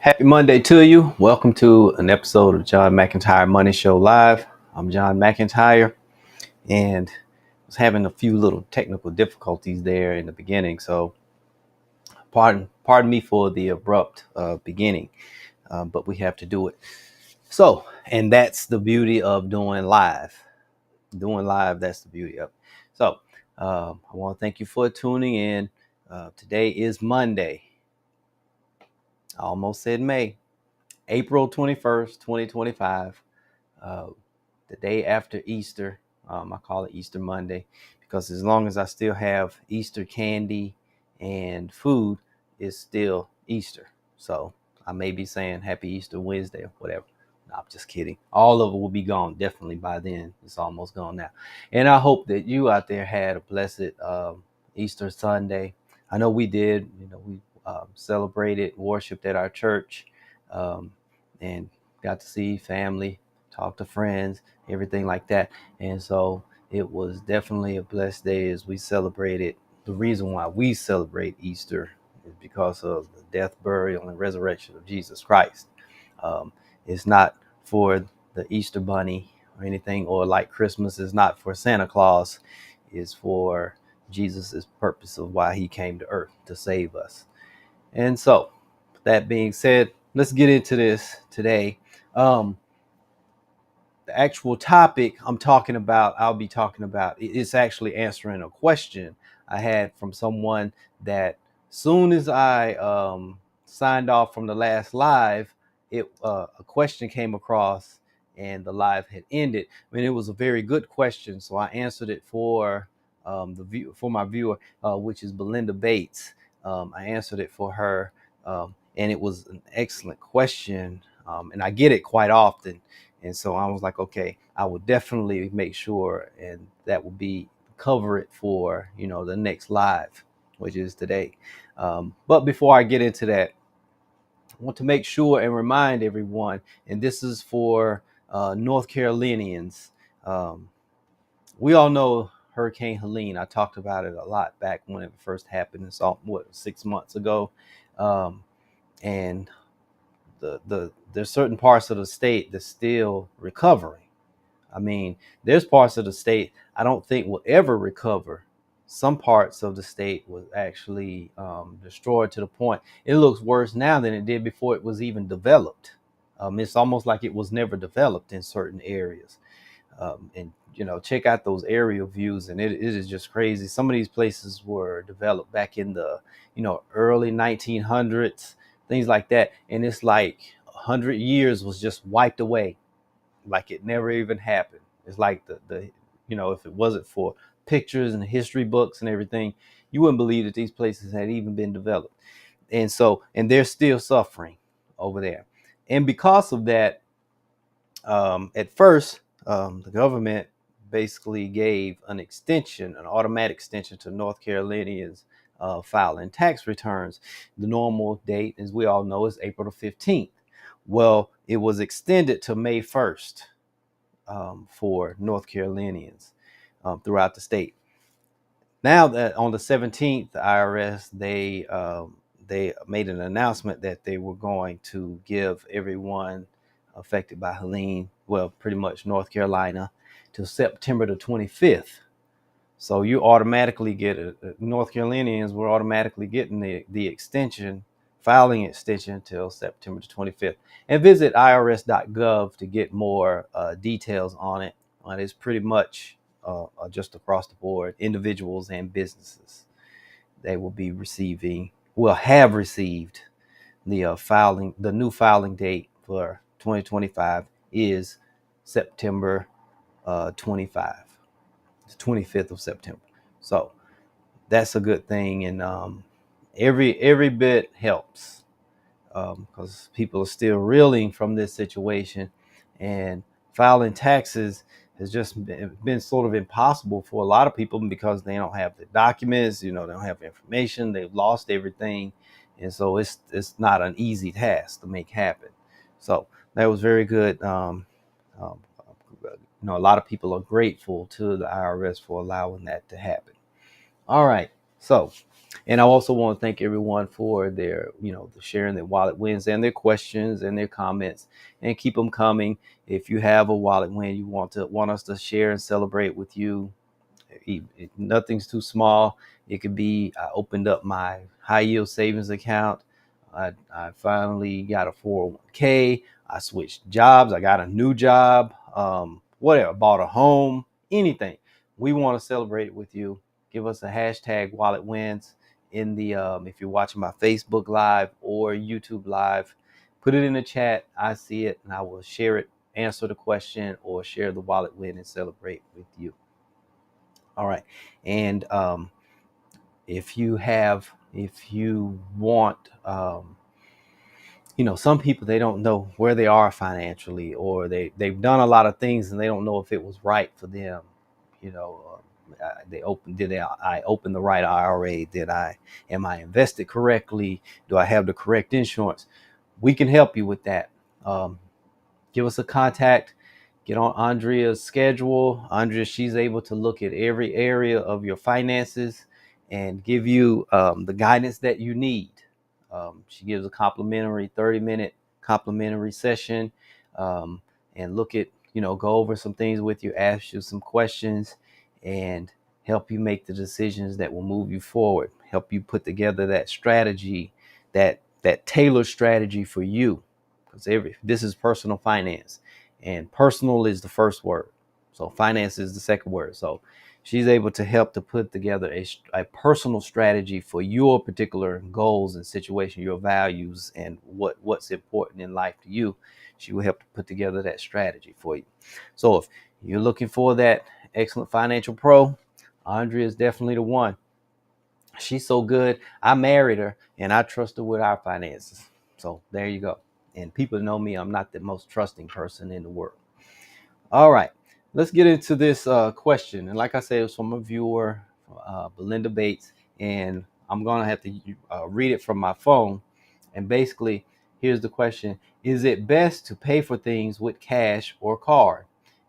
Happy Monday to you. Welcome to an episode of John McEntyre Money Show Live. I'm John McEntyre, and I was having a few little technical difficulties there in the beginning. So pardon me for the abrupt beginning, but we have to do it. So, and that's the beauty of doing live. Doing live, that's the beauty of it. So, I want to thank you for tuning in. Today is Monday. I almost said May. April 21st, 2025, the day after Easter. I call it Easter Monday because as long as I still have Easter candy and food, it's still Easter. So I may be saying Happy Easter Wednesday or whatever. No, I'm just kidding. All of it will be gone definitely by then. It's almost gone now. And I hope that you out there had a blessed Easter Sunday. I know we did. We celebrated, worshiped at our church. And got to see family, talk to friends, everything like that. And so it was definitely a blessed day as we celebrated. The reason why we celebrate Easter is because of the death, burial, and resurrection of Jesus Christ. It's not for the Easter bunny or anything, or like Christmas is not for Santa Claus. It's for Jesus's purpose of why he came to earth to save us. And so, that being said, let's get into this today. The actual topic I'll be talking about, it's actually answering a question I had from someone that soon as I signed off from the last live, a question came across and the live had ended. I mean, it was a very good question, so I answered it for for my viewer, which is Belinda Bates. I answered it for her, and it was an excellent question, and I get it quite often. And so I was like, okay, I will definitely make sure, and that will be cover it for, the next live, which is today. But before I get into that, I want to make sure and remind everyone, and this is for North Carolinians. Um, we all know Hurricane Helene. I talked about it a lot back when it first happened. It's 6 months ago. Um, and there's certain parts of the state that's still recovering. I mean, there's parts of the state I don't think will ever recover. Some parts of the state was actually destroyed to the point it looks worse now than it did before it was even developed. It's almost like it was never developed in certain areas. And check out those aerial views, and it is just crazy. Some of these places were developed back in the early 1900s, things like that, and it's like 100 years was just wiped away, like it never even happened. It's like the if it wasn't for pictures and history books and everything, you wouldn't believe that these places had even been developed. And they're still suffering over there. And because of that, at first, the government basically gave an automatic extension to North Carolinians filing tax returns. The normal date, as we all know, is April the 15th. Well, it was extended to May 1st for North Carolinians throughout the state. Now that on the 17th, the IRS, they made an announcement that they were going to give everyone affected by Helene, well, pretty much North Carolina, till September the 25th. So you automatically get North Carolinians were automatically getting the extension, filing extension till September the 25th. And visit irs.gov to get more details on it. It's pretty much just across the board, individuals and businesses. They will have received the new filing date for 2025 is September 25, the 25th of September. So that's a good thing, and every bit helps because people are still reeling from this situation, and filing taxes has just been sort of impossible for a lot of people because they don't have the documents, they don't have information, they've lost everything, and so it's not an easy task to make happen. So that was very good. Um, a lot of people are grateful to the IRS for allowing that to happen. All right, so And I also want to thank everyone for their, sharing their wallet wins and their questions and their comments, and keep them coming. If you have a wallet win you want us to share and celebrate with you, nothing's too small. It could be, I opened up my high yield savings account. I finally got a 401k. I switched jobs. I got a new job. Whatever, bought a home, anything. We want to celebrate it with you. Give us a hashtag wallet wins in the, if you're watching my Facebook live or YouTube live, put it in the chat. I see it and I will share it, answer the question, or share the wallet win and celebrate with you. All right. And if you want, some people, they don't know where they are financially, or they've done a lot of things and they don't know if it was right for them. I open the right IRA? Am I invested correctly? Do I have the correct insurance? We can help you with that. Give us a contact. Get on Andrea's schedule. Andrea, she's able to look at every area of your finances and give you the guidance that you need. She gives a complimentary 30-minute complimentary session, and go over some things with you, ask you some questions, and help you make the decisions that will move you forward, help you put together that strategy, that tailored strategy for you. Because this is personal finance, and personal is the first word, so finance is the second word. So she's able to help to put together a personal strategy for your particular goals and situation, your values, and what's important in life to you. She will help to put together that strategy for you. So if you're looking for that excellent financial pro, Andrea is definitely the one. She's so good. I married her and I trust her with our finances. So there you go. And people know me, I'm not the most trusting person in the world. All right, let's get into this question. And like I said, it was from a viewer, Belinda Bates, and I'm going to have to read it from my phone. And basically, here's the question: is it best to pay for things with cash or card?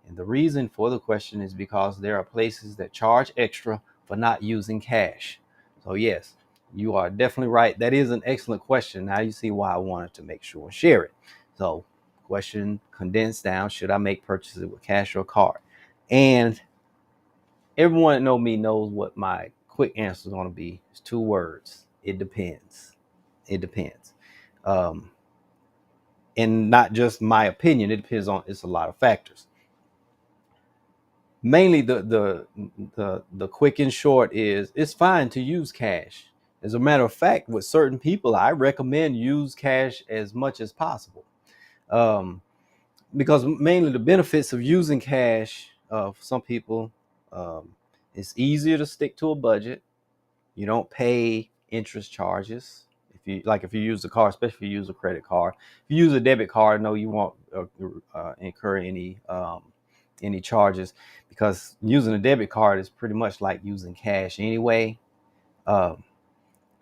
And the reason for the question is because there are places that charge extra for not using cash. So yes, you are definitely right. That is an excellent question. Now you see why I wanted to make sure and share it. So question condensed down: should I make purchases with cash or card? And everyone that know me knows what my quick answer is going to be. It's two words: it depends. It depends. And not just my opinion, it depends on, it's a lot of factors. Mainly the quick and short is, it's fine to use cash. As a matter of fact, with certain people, I recommend use cash as much as possible. Because mainly the benefits of using cash, for some people, it's easier to stick to a budget. You don't pay interest charges if you use the card, especially if you use a credit card. If you use a debit card, no, you won't incur any charges, because using a debit card is pretty much like using cash anyway.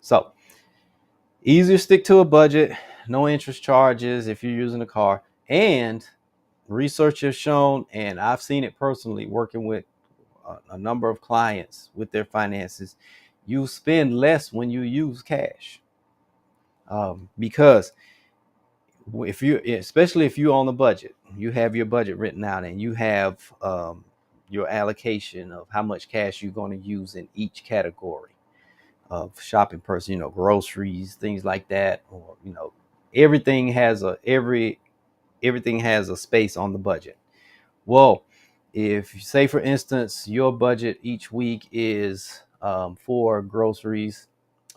So easier to stick to a budget, no interest charges if you're using a card. And research has shown, and I've seen it personally working with a number of clients with their finances, you spend less when you use cash. Because especially if you're on the budget, you have your budget written out and you have your allocation of how much cash you're going to use in each category of shopping person, groceries, things like that, or everything has a space on the budget. Well, if, say for instance, your budget each week is for groceries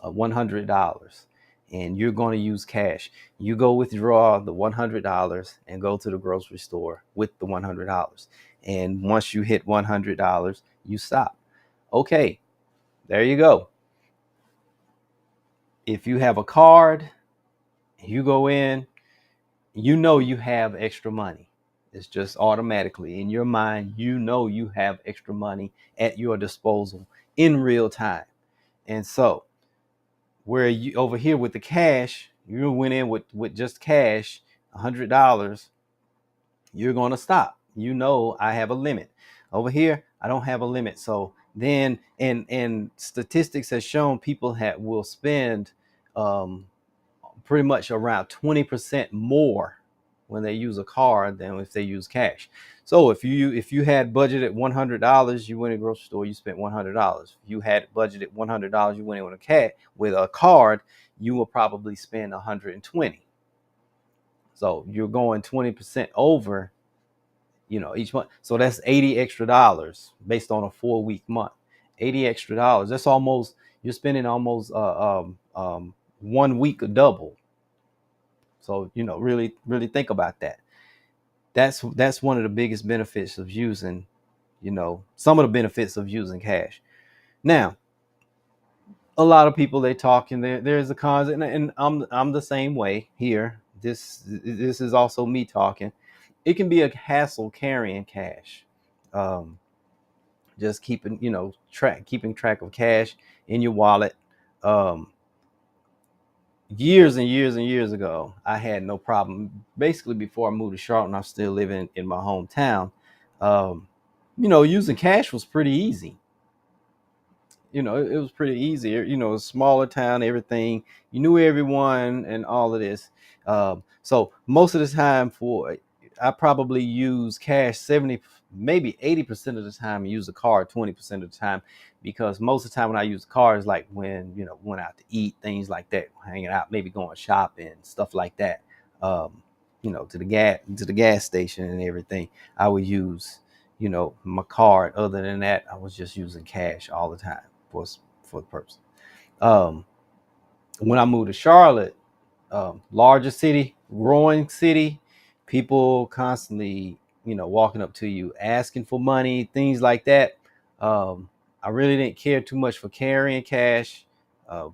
$100, and you're going to use cash, you go withdraw the $100 and go to the grocery store with the $100. And once you hit $100, you stop. Okay, there you go. If you have a card, you go in, you have extra money. It's just automatically in your mind, you have extra money at your disposal in real time. And so where you over here with the cash, you went in with just cash, $100, you're going to stop. I have a limit. Over here, I don't have a limit. So Then and statistics has shown people will spend um, pretty much around 20% more when they use a card than if they use cash. So if you had budgeted $100, you went to the grocery store, you spent $100. If you had budgeted $100, you went in with a card, you will probably spend 120. So you're going 20% over, each month. So that's $80 extra based on a 4-week month. $80 extra. That's almost, you're spending almost 1 week of double. So really, really think about that. That's one of the biggest benefits of using, some of the benefits of using cash. Now, a lot of people, they talk, and there's the cons, and I'm the same way here. This is also me talking. It can be a hassle carrying cash. Um, just keeping track of cash in your wallet. Um, Years and years and years ago, I had no problem. Basically, before I moved to Charlotte, and I'm still living in my hometown, um, using cash was pretty easy. It was pretty easy. A smaller town, everything. You knew everyone and all of this. So most of the time, I probably use cash 70, maybe 80% of the time, and use a card 20% of the time, because most of the time when I use a card is like when, went out to eat, things like that, hanging out, maybe going shopping, stuff like that. To the gas station and everything. I would use, my card. Other than that, I was just using cash all the time for the purpose. Um, when I moved to Charlotte, larger city, growing city, people constantly, walking up to you, asking for money, things like that. I really didn't care too much for carrying cash.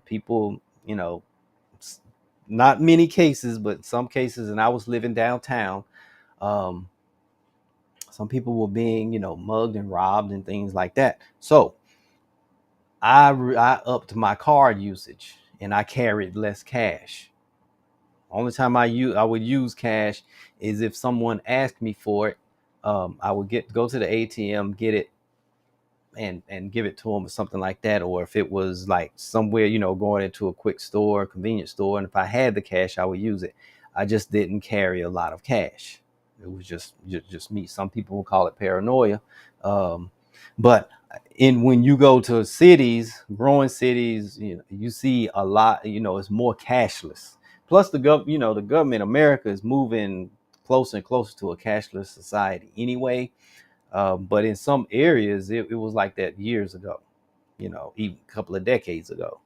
People, not many cases, but some cases, and I was living downtown. Um, some people were being, mugged and robbed and things like that. So I upped my card usage, and I carried less cash. Only time I would use cash is if someone asked me for it. I would go to the ATM, get it, and give it to them or something like that. Or if it was like somewhere, going into a quick store, convenience store, and if I had the cash, I would use it. I just didn't carry a lot of cash. It was just me. Some people will call it paranoia. But when you go to cities, growing cities, you see a lot, it's more cashless. Plus the government, America, is moving closer and closer to a cashless society anyway. But in some areas, it was like that years ago, even a couple of decades ago.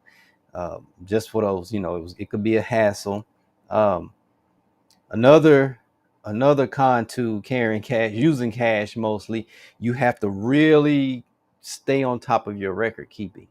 Just for those, it could be a hassle. Um, another another con to carrying cash, using cash mostly, you have to really stay on top of your record keeping.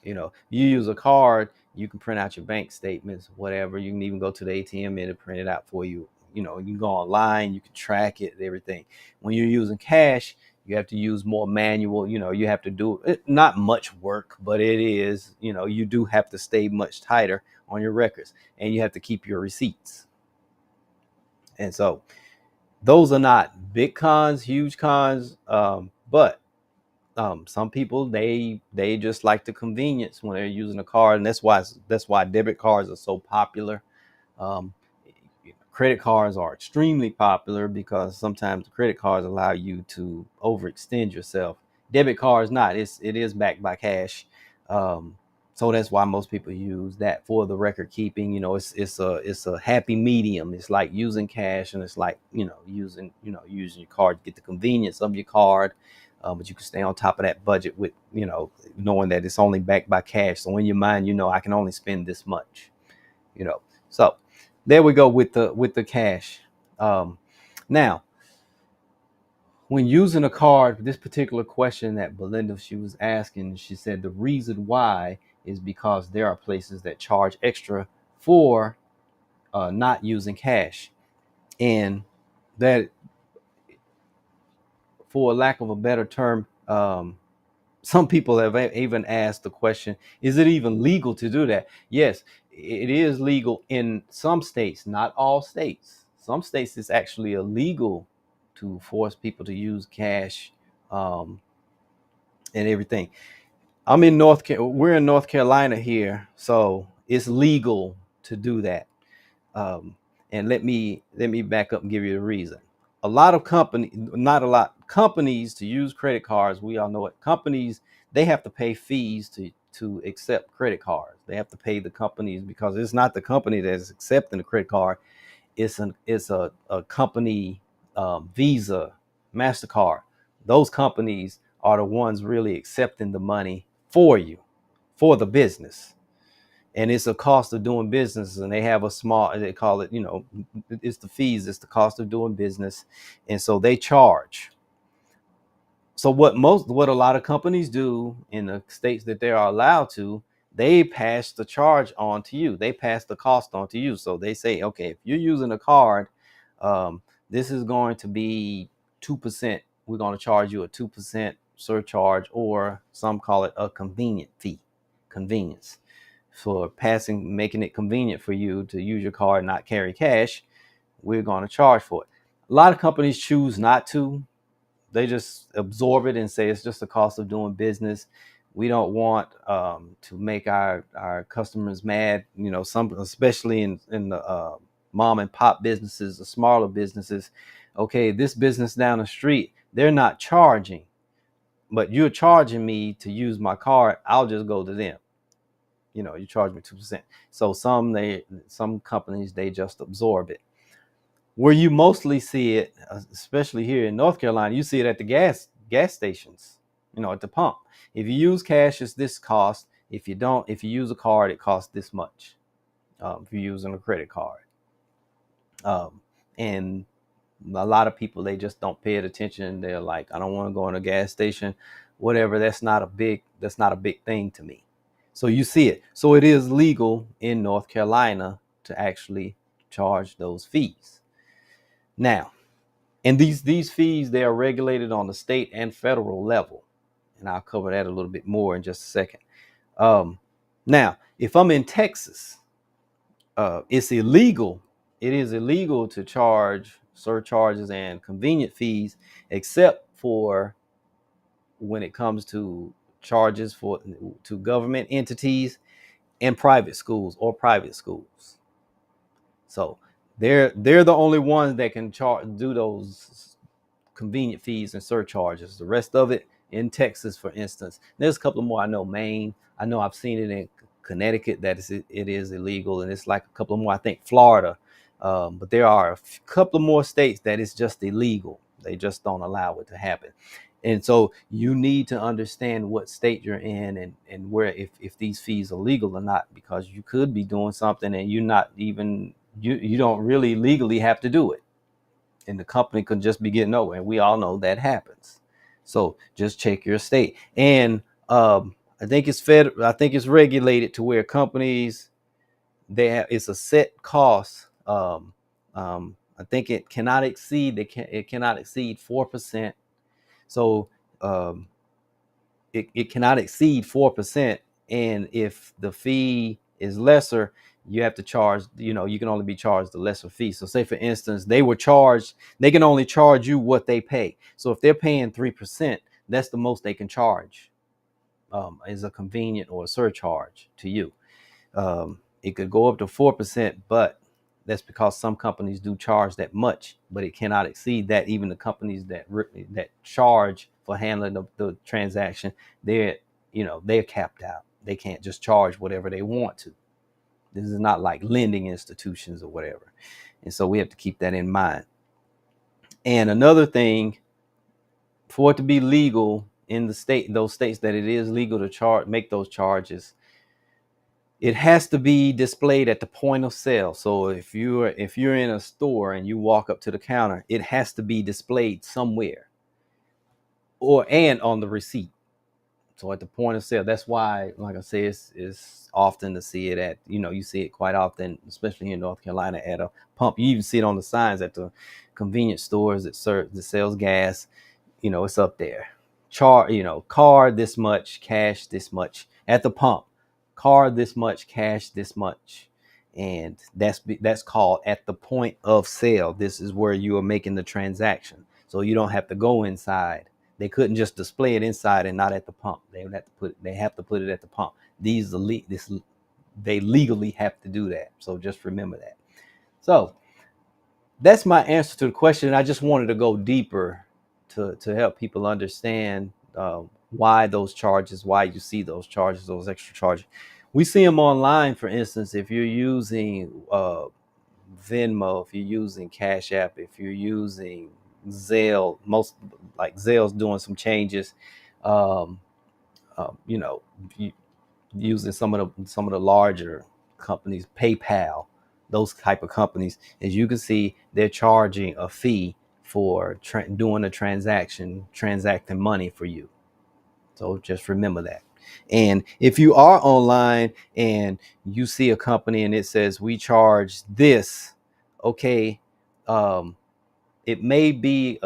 You use a card, you can print out your bank statements, whatever. You can even go to the ATM and print it out for you. You can go online, you can track it, everything. When you're using cash, you have to use more manual. You have to do it, not much work, but it is. You do have to stay much tighter on your records, and you have to keep your receipts. And so those are not big cons, huge cons, but some people, they just like the convenience when they're using a card, and that's why debit cards are so popular. Um, Credit cards are extremely popular because sometimes the credit cards allow you to overextend yourself. Debit cards not. It is backed by cash. So that's why most people use that for the record keeping. It's a happy medium. It's like using cash, and it's like using your card to get the convenience of your card. But you can stay on top of that budget with knowing that it's only backed by cash. So in your mind, I can only spend this much. So there we go with the cash. Now, when using a card, this particular question that Belinda, she was asking, she said the reason why is because there are places that charge extra for not using cash, and that, for lack of a better term, some people have even asked the question, is it even legal to do that? Yes, it is legal in some states, not all states. Some states it's actually illegal to force people to use cash, um, and everything. We're in North Carolina here, so it's legal to do that. And let me back up and give you the reason. A lot of not a lot companies to use credit cards. We all know it. Companies, they have to pay fees to accept credit cards. They have to pay the companies because it's not the company that's accepting the credit card. It's a company, Visa, MasterCard. Those companies are the ones really accepting the money for you, for the business. And it's a cost of doing business, and they have a small, they call it, it's the fees, it's the cost of doing business. And so they charge. So what a lot of companies do in the states that they are allowed to, they pass the charge on to you. They pass the cost on to you. So they say, okay, if you're using a card, this is going to be 2%. We're going to charge you a 2% surcharge, or some call it a convenient fee, convenience for making it convenient for you to use your card and not carry cash. We're going to charge for it. A lot of companies choose not to. They just absorb it and say it's just the cost of doing business. We don't want to make our customers mad. Some, especially in the mom and pop businesses, the smaller businesses. Okay, this business down the street, they're not charging, but you're charging me to use my card. I'll just go to them. You charge me 2%. So some companies, they just absorb it. Where you mostly see it, especially here in North Carolina, you see it at the gas stations, at the pump. If you use cash, it's this cost. If you don't, if you use a card, it costs this much. If you're using a credit card, and a lot of people, they just don't pay it attention. They're like, I don't want to go in a gas station, whatever. That's not a big thing to me. So you see it. So it is legal in North Carolina to actually charge those fees. Now, and these fees, they are regulated on the state and federal level, and I'll cover that a little bit more in just a second. Now, if I'm in Texas, it's illegal. It is illegal to charge surcharges and convenient fees, except for when it comes to charges to government entities and private schools or private schools. So they're the only ones that can do those convenient fees and surcharges. The rest of it, in Texas, for instance, there's a couple more. I know Maine. I know I've seen it in Connecticut that it is illegal, and it's like a couple more. I think Florida, but there are a couple of more states that it's just illegal. They just don't allow it to happen. And so you need to understand what state you're in, and where, if these fees are legal or not, because you could be doing something and you're not even, you don't really legally have to do it, and the company could just be getting over, and we all know that happens. So just check your state. And I think it's regulated to where companies, it's a set cost. I think it cannot exceed 4%. So it cannot exceed 4%. And if the fee is lesser, you have to charge, you can only be charged the lesser fee. So say, for instance, they can only charge you what they pay. So if they're paying 3%, that's the most they can charge, as a convenient or a surcharge to you. It could go up to 4%, but that's because some companies do charge that much, but it cannot exceed that. Even the companies that charge for handling the transaction, they're capped out. They can't just charge whatever they want to. This is not like lending institutions or whatever. And so we have to keep that in mind. And another thing, for it to be legal in those states that it is legal to make those charges, it has to be displayed at the point of sale. So if you're in a store and you walk up to the counter, it has to be displayed somewhere, and on the receipt. So at the point of sale, that's why, like I say, it's often to see it at, you see it quite often, especially here in North Carolina, at a pump. You even see it on the signs at the convenience stores that sells gas. It's up there. Card this much, cash this much. At the pump, card this much, cash this much. And that's called at the point of sale. This is where you are making the transaction. So you don't have to go inside They couldn't just display it inside and not at the pump. They have to put it at the pump. They legally have to do that. So just remember that. So that's my answer to the question. I just wanted to go deeper to help people understand why those charges, why you see those charges, those extra charges. We see them online, for instance, if you're using Venmo, if you're using Cash App, if you're using Zelle, most like Zelle's doing some changes. Um, you know, using some of the larger companies, PayPal, those type of companies, as you can see, they're charging a fee for doing a transaction, transacting money for you. So just remember that. And if you are online and you see a company and it says we charge this, okay, um, it may be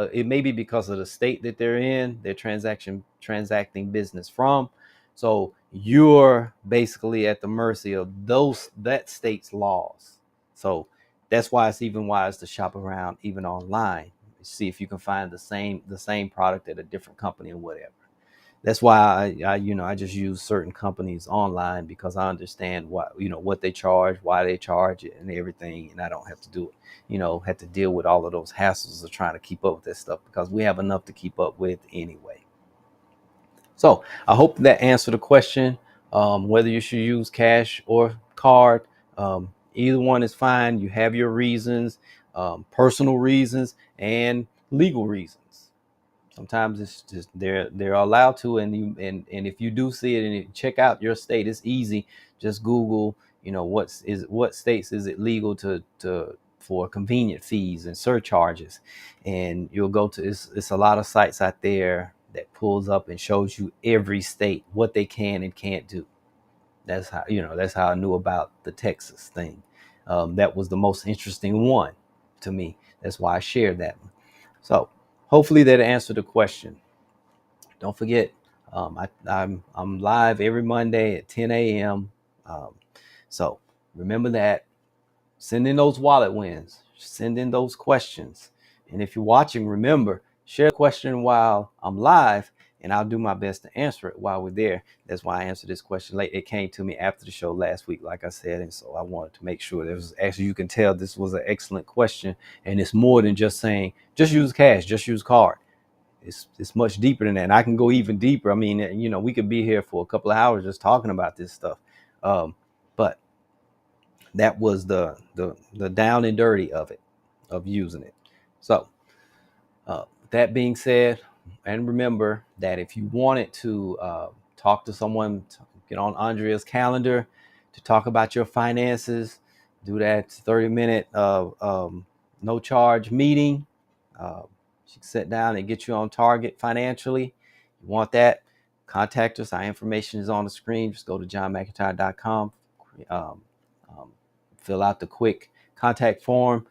because of the state that they're in, they're transacting business from. So you're basically at the mercy of that state's laws. So that's why it's even wise to shop around even online, see if you can find the same product at a different company or whatever. That's why I just use certain companies online, because I understand what they charge, why they charge it, and everything, and I don't have to have to deal with all of those hassles of trying to keep up with this stuff, because we have enough to keep up with anyway. So I hope that answered the question. Whether you should use cash or card, either one is fine. You have your reasons, personal reasons and legal reasons. Sometimes it's just they're allowed to, and if you do see it and check out your state, it's easy. Just Google, what states is it legal to for convenient fees and surcharges, and you'll go to it's a lot of sites out there that pulls up and shows you every state what they can and can't do. That's how I knew about the Texas thing. That was the most interesting one to me. That's why I shared that one. So hopefully that answered the question. Don't forget, I'm live every Monday at 10 a.m. So remember that. Send in those wallet wins. Send in those questions. And if you're watching, remember, share a question while I'm live, and I'll do my best to answer it while we're there. That's why I answered this question late. It came to me after the show last week, like I said, and so I wanted to make sure there was actually, you can tell this was an excellent question, and it's more than just saying just use cash, just use card. It's much deeper than that. And I can go even deeper. I mean, we could be here for a couple of hours just talking about this stuff. But that was the down and dirty of it, of using it. So that being said, and remember that if you wanted to talk to someone, get on Andrea's calendar to talk about your finances, do that 30-minute no charge meeting. She can sit down and get you on target financially. You want that? Contact us. Our information is on the screen. Just go to johnmcentyre.com. Fill out the quick contact form.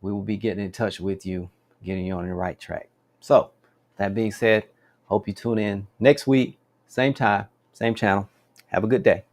We will be getting in touch with you, getting you on the right track. So that being said, hope you tune in next week, same time, same channel. Have a good day.